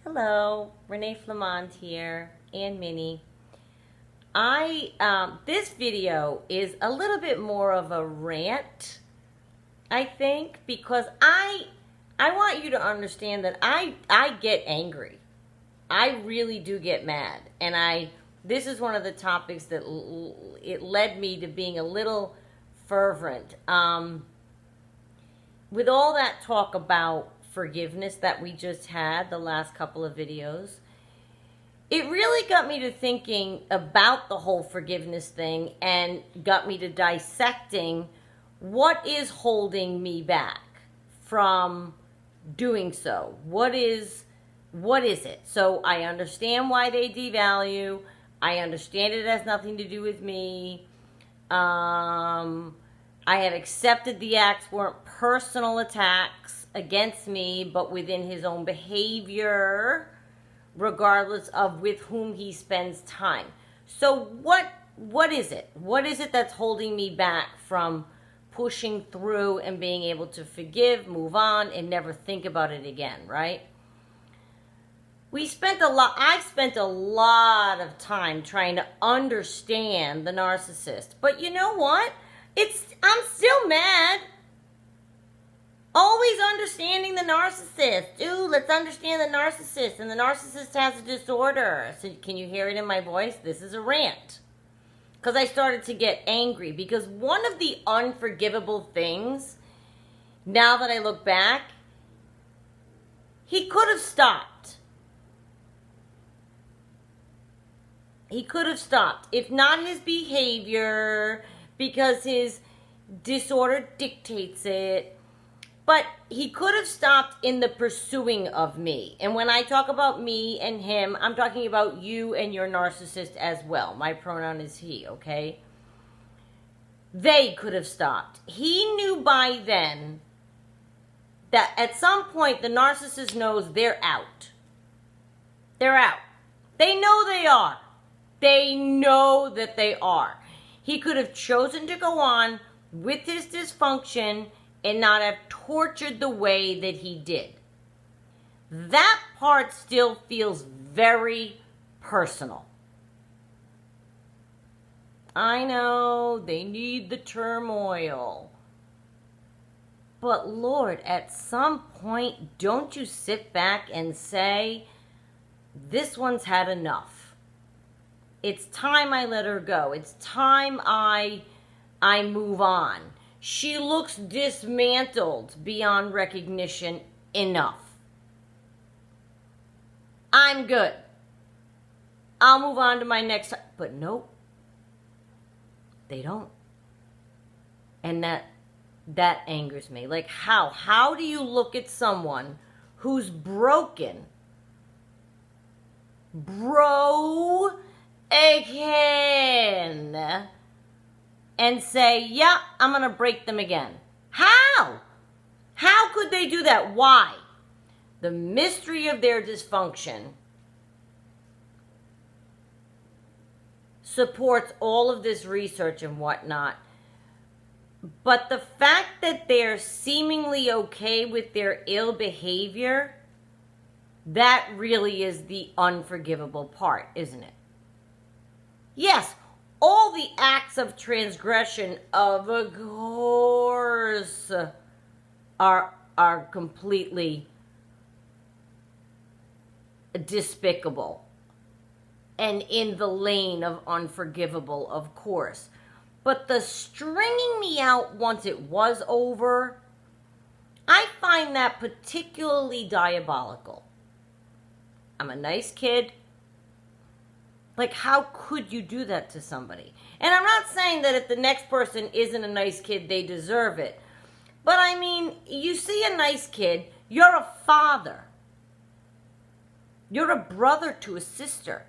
Hello, Renee Flamand here, and Minnie. This video is a little bit more of a rant, I think, because I want you to understand that I get angry. I really do get mad, and this is one of the topics that it led me to being a little fervent. With all that talk about forgiveness that we just had the last couple of videos, it really got me to thinking about the whole forgiveness thing and got me to dissecting what is holding me back from doing so. What is it? So I understand why they devalue. I understand it has nothing to do with me. I have accepted the acts weren't personal attacks against me, but within his own behavior, regardless of with whom he spends time. So what is it? What is it that's holding me back from pushing through and being able to forgive, move on, and never think about it again, right? I've spent a lot of time trying to understand the narcissist. But you know what? I'm still mad. Always understanding the narcissist. Ooh, let's understand the narcissist. And the narcissist has a disorder. So can you hear it in my voice? This is a rant. Because I started to get angry. Because one of the unforgivable things, now that I look back, he could have stopped. He could have stopped. If not his behavior, because his disorder dictates it. But he could have stopped in the pursuing of me. And when I talk about me and him, I'm talking about you and your narcissist as well. My pronoun is he, okay? They could have stopped. He knew by then that at some point the narcissist knows they're out. They're out. They know they are. They know that they are. He could have chosen to go on with his dysfunction and not have tortured the way that he did. That part still feels very personal. I know they need the turmoil. But Lord, at some point, don't you sit back and say, this one's had enough. It's time I let her go. It's time I move on. She looks dismantled beyond recognition enough. I'm good. I'll move on to my next. But nope. They don't. And that angers me. Like how? How do you look at someone who's broken? Again, and say, yeah, I'm going to break them again. How? How could they do that? Why? The mystery of their dysfunction supports all of this research and whatnot. But the fact that they're seemingly okay with their ill behavior, that really is the unforgivable part, isn't it? Yes, all the acts of transgression, of course, are completely despicable and in the lane of unforgivable, of course. But the stringing me out once it was over, I find that particularly diabolical. I'm a nice kid. Like, how could you do that to somebody? And I'm not saying that if the next person isn't a nice kid, they deserve it. But I mean, you see a nice kid, you're a father. You're a brother to a sister.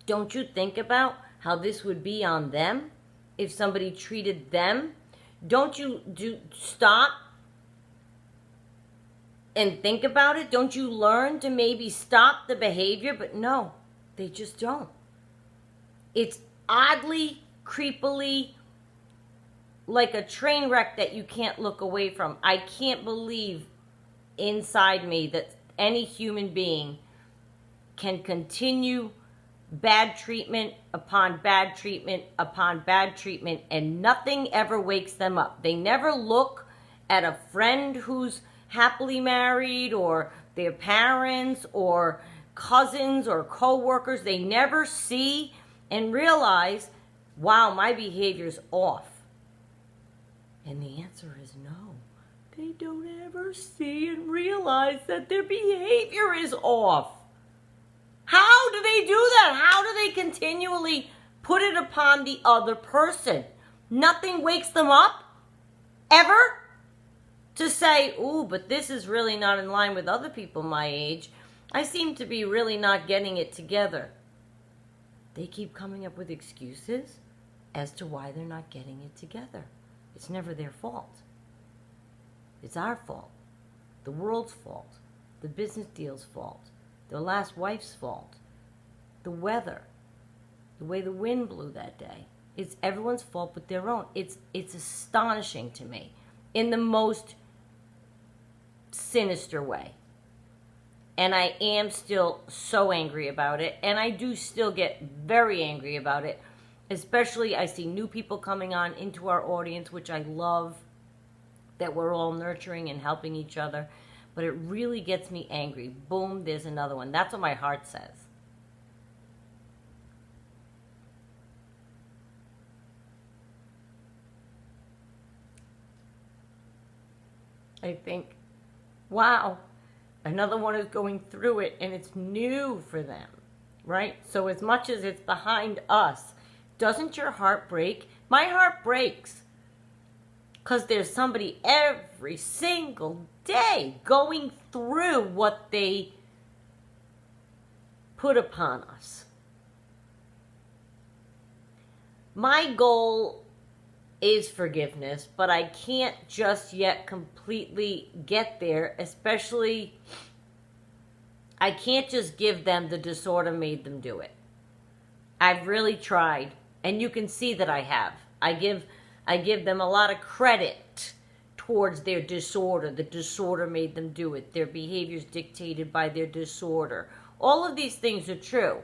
Don't you think about how this would be on them if somebody treated them? Don't you stop and think about it? Don't you learn to maybe stop the behavior? But no. They just don't. It's oddly, creepily, like a train wreck that you can't look away from. I can't believe inside me that any human being can continue bad treatment upon bad treatment upon bad treatment, and nothing ever wakes them up. They never look at a friend who's happily married, or their parents, or cousins, or co-workers. They never see and realize, wow, my behavior's off. And the answer is no. They don't ever see and realize that their behavior is off. How do they do that? How do they continually put it upon the other person? Nothing wakes them up, ever, to say, ooh, but this is really not in line with other people my age. I seem to be really not getting it together. They keep coming up with excuses as to why they're not getting it together. It's never their fault. It's our fault. The world's fault. The business deal's fault. Their last wife's fault. The weather. The way the wind blew that day. It's everyone's fault but their own. It's astonishing to me in the most sinister way. And I am still so angry about it. And I do still get very angry about it. Especially I see new people coming on into our audience, which I love, that we're all nurturing and helping each other. But it really gets me angry. Boom, there's another one. That's what my heart says. I think, wow, another one is going through it, and it's new for them, right? So as much as it's behind us, doesn't your heart break? My heart breaks because there's somebody every single day going through what they put upon us. My goal is forgiveness, but I can't just yet completely get there, especially I can't just give them the disorder made them do it. I've really tried, and you can see that I have. I give them a lot of credit towards their disorder. The disorder made them do it. Their behavior's dictated by their disorder. All of these things are true.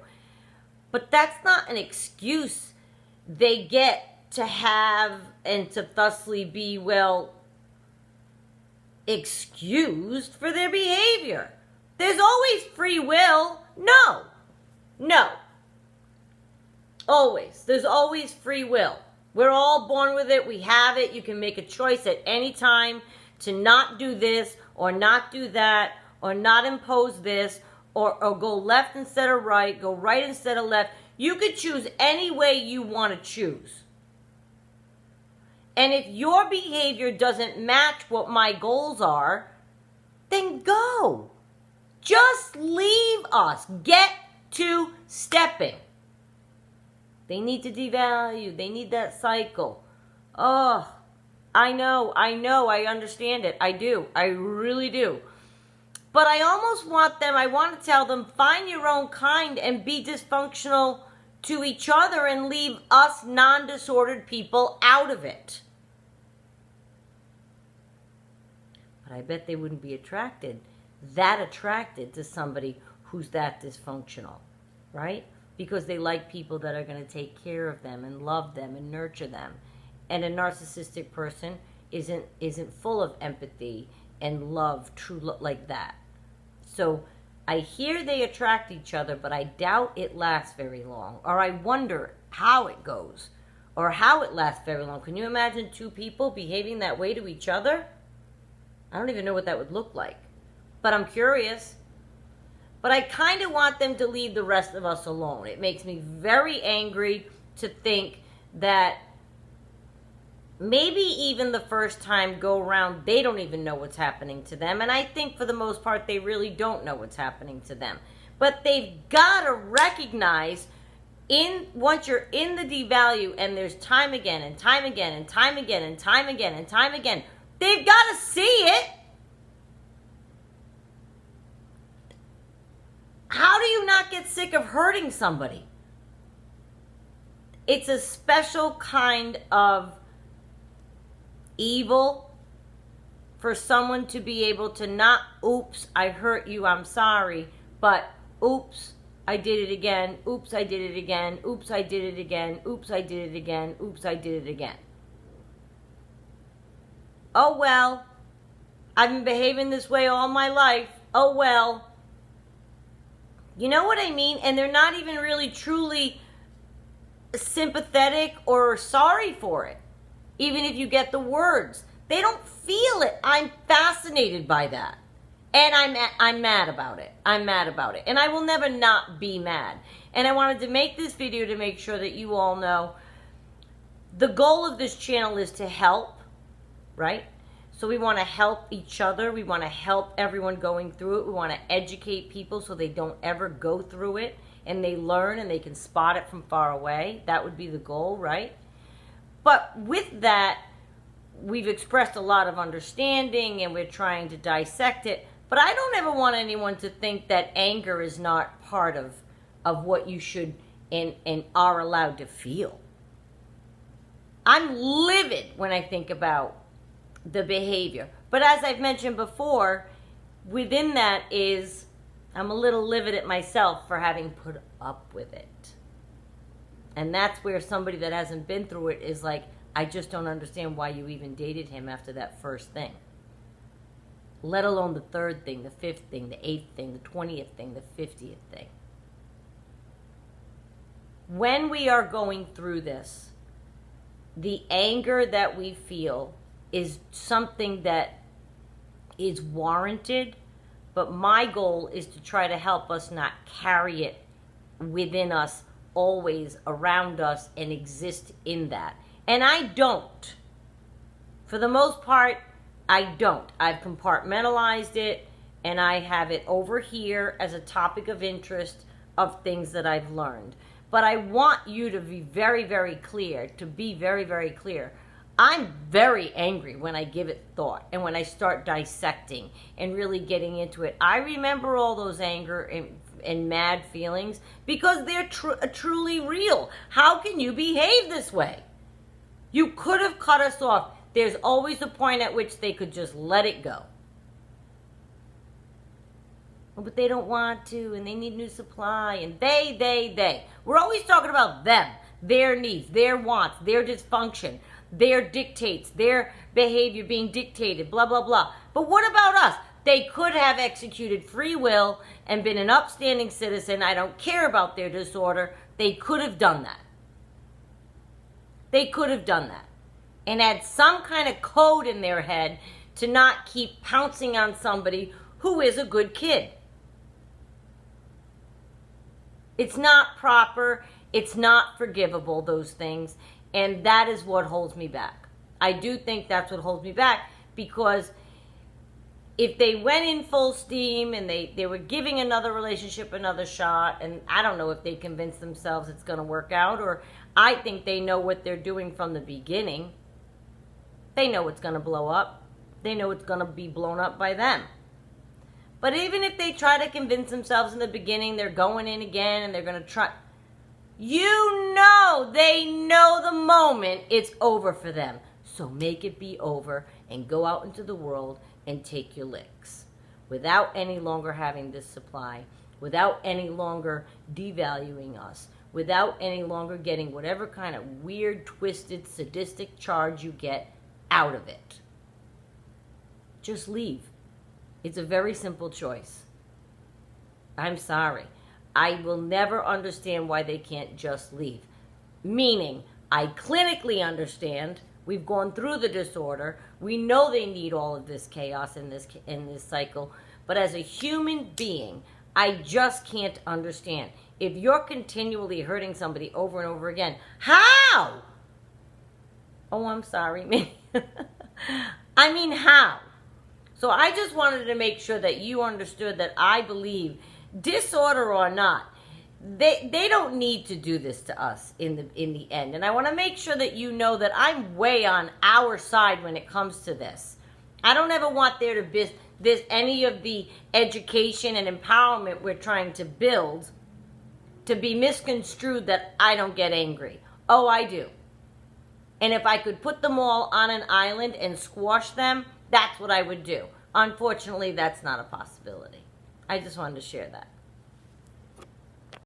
But that's not an excuse they get to have and to thusly be, well, excused for their behavior. There's always free will. No. Always. There's always free will. We're all born with it. We have it. You can make a choice at any time to not do this or not do that or not impose this or go left instead of right, go right instead of left. You could choose any way you want to choose. And if your behavior doesn't match what my goals are, then go. Just leave us. Get to stepping. They need to devalue. They need that cycle. Oh, I know, I understand it. I do. I really do. But I almost want them, I want to tell them, find your own kind and be dysfunctional to each other and leave us non-disordered people out of it. But I bet they wouldn't be attracted to somebody who's that dysfunctional, right? Because they like people that are going to take care of them and love them and nurture them. And a narcissistic person isn't full of empathy and love, true love like that. So I hear they attract each other, but I doubt it lasts very long. Or I wonder how it goes or how it lasts very long. Can you imagine two people behaving that way to each other? I don't even know what that would look like. But I'm curious. But I kind of want them to leave the rest of us alone. It makes me very angry to think that maybe even the first time go around, they don't even know what's happening to them. And I think for the most part, they really don't know what's happening to them. But they've got to recognize, once you're in the devalue and there's time again and time again and time again and time again and time again, they've got to see it. How do you not get sick of hurting somebody? It's a special kind of evil for someone to be able to not, oops, I hurt you, I'm sorry, but oops, I did it again, oops, I did it again, oops, I did it again, oops, I did it again, oops, I did it again. Oh well, I've been behaving this way all my life, oh well. You know what I mean? And they're not even really truly sympathetic or sorry for it, even if you get the words. They don't feel it. I'm fascinated by that. And I'm mad about it. I'm mad about it. And I will never not be mad. And I wanted to make this video to make sure that you all know the goal of this channel is to help, right? So we want to help each other. We want to help everyone going through it. We want to educate people so they don't ever go through it, and they learn and they can spot it from far away. That would be the goal, right? But with that, we've expressed a lot of understanding and we're trying to dissect it. But I don't ever want anyone to think that anger is not part of what you should and are allowed to feel. I'm livid when I think about the behavior. But as I've mentioned before, within that is I'm a little livid at myself for having put up with it. And that's where somebody that hasn't been through it is like, I just don't understand why you even dated him after that first thing. Let alone the third thing, the fifth thing, the 8th thing, the 20th thing, the 50th thing. When we are going through this, the anger that we feel is something that is warranted, but my goal is to try to help us not carry it within us, always around us, and exist in that. And I don't. For the most part, I don't. I've compartmentalized it, and I have it over here as a topic of interest of things that I've learned. But I want you to be very, very clear, I'm very angry when I give it thought and when I start dissecting and really getting into it. I remember all those anger and mad feelings because they're truly real. How can you behave this way? You could have cut us off. There's always a point at which they could just let it go. But they don't want to, and they need new supply, and they. We're always talking about them, their needs, their wants, their dysfunction, their dictates, their behavior being dictated, blah, blah, blah. But what about us? They could have executed free will and been an upstanding citizen. I don't care about their disorder. They could have done that. They could have done that. And had some kind of code in their head to not keep pouncing on somebody who is a good kid. It's not proper. It's not forgivable, those things. And that is what holds me back. I do think that's what holds me back, because if they went in full steam and they were giving another relationship another shot, and I don't know if they convinced themselves it's going to work out, or I think they know what they're doing from the beginning. They know it's going to blow up. They know it's going to be blown up by them. But even if they try to convince themselves in the beginning, they're going in again and they're going to try. You know, they know the moment it's over for them. So make it be over and go out into the world and take your licks without any longer having this supply, without any longer devaluing us, without any longer getting whatever kind of weird, twisted, sadistic charge you get out of it. Just leave. It's a very simple choice. I'm sorry. I will never understand why they can't just leave. Meaning, I clinically understand. We've gone through the disorder. We know they need all of this chaos in this cycle. But as a human being, I just can't understand. If you're continually hurting somebody over and over again, how? Oh, I'm sorry. I mean, how? So I just wanted to make sure that you understood that I believe, disorder or not, they don't need to do this to us in the end. And I want to make sure that you know that I'm way on our side when it comes to this. I don't ever want there to be any of the education and empowerment we're trying to build to be misconstrued that I don't get angry. Oh, I do. And if I could put them all on an island and squash them, that's what I would do. Unfortunately, that's not a possibility. I just wanted to share that.